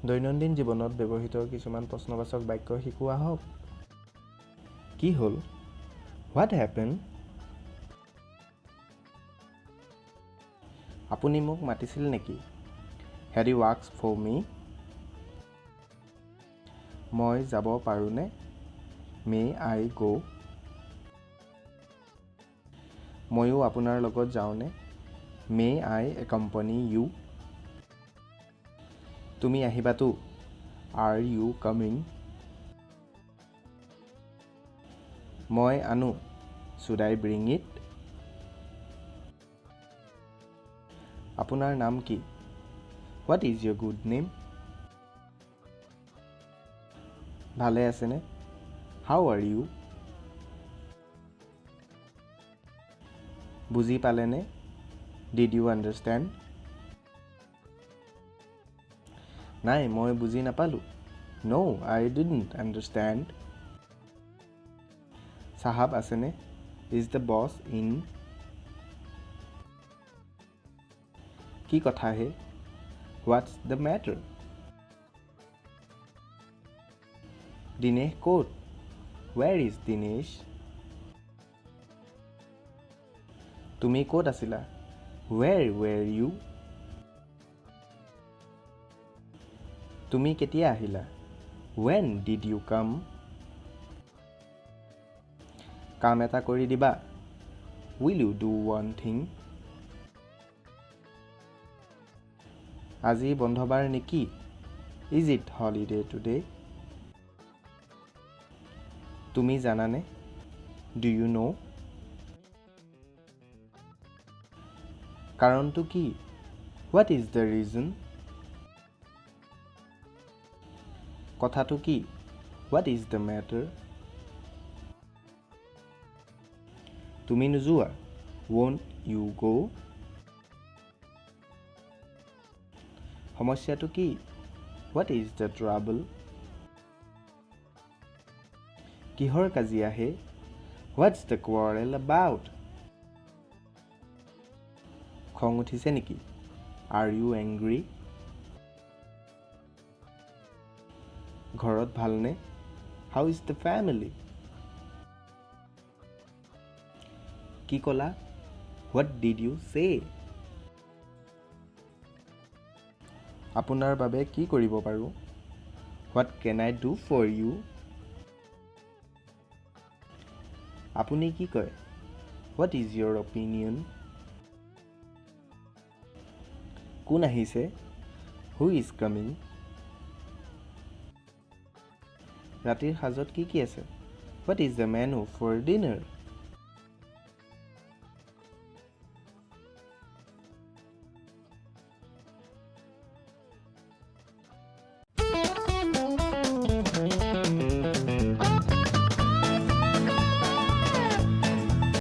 দৈনন্দিন জীৱনত ব্যৱহৃত কিছুমান প্ৰশ্নবাচক বাক্য শিকোৱা হওক। কি হ'ল? What happened? আপুনি মোক মাতিছিল নেকি? Had you asked for me? মই যাব পাৰোঁনে? May I go? ময়ো আপোনাৰ লগত যাওঁনে? May I accompany you? তুমি আহিবাতো? Are you coming? মই আনো। Should I bring it? আপোনাৰ নাম কি? What is your good name? ভালে আছেনে? How are you? বুজি পালেনে? Did you understand? নাই, মই বুজি নাপালোঁ। No, I didn't understand. চাহাব আছেনে? Is the boss in? কি কথা হে? What's the matter? Dinesh ক'ত? Where is Dinesh? তুমি ক'ত আছিলা? Where were you? তুমি কেতিয়া আহিলা? When did you come? কাম এটা কৰি দিবা? Will you do one thing? আজি বন্ধবাৰ নেকি? Is it holiday today? তুমি জানানে? Do you know? কাৰণটো কি? What is the reason? কথাটো কি? What is the matter? তুমি নোযোৱা? Won't you go? সমস্যাটো কি? What is the trouble? কিহৰ কাজিয়া হে? What's the quarrel about? খং উঠিছে নেকি? Are you angry? ঘৰত ভালনে? How is the family? কি ক'লা? What did you say? আপোনাৰ বাবে কি কৰিব পাৰোঁ? What can I do for you? আপুনি কি কয়? What is your opinion? কোন আহিছে? Who is coming? ৰাতিৰ সাজত কি কি আছে? What is the menu for dinner?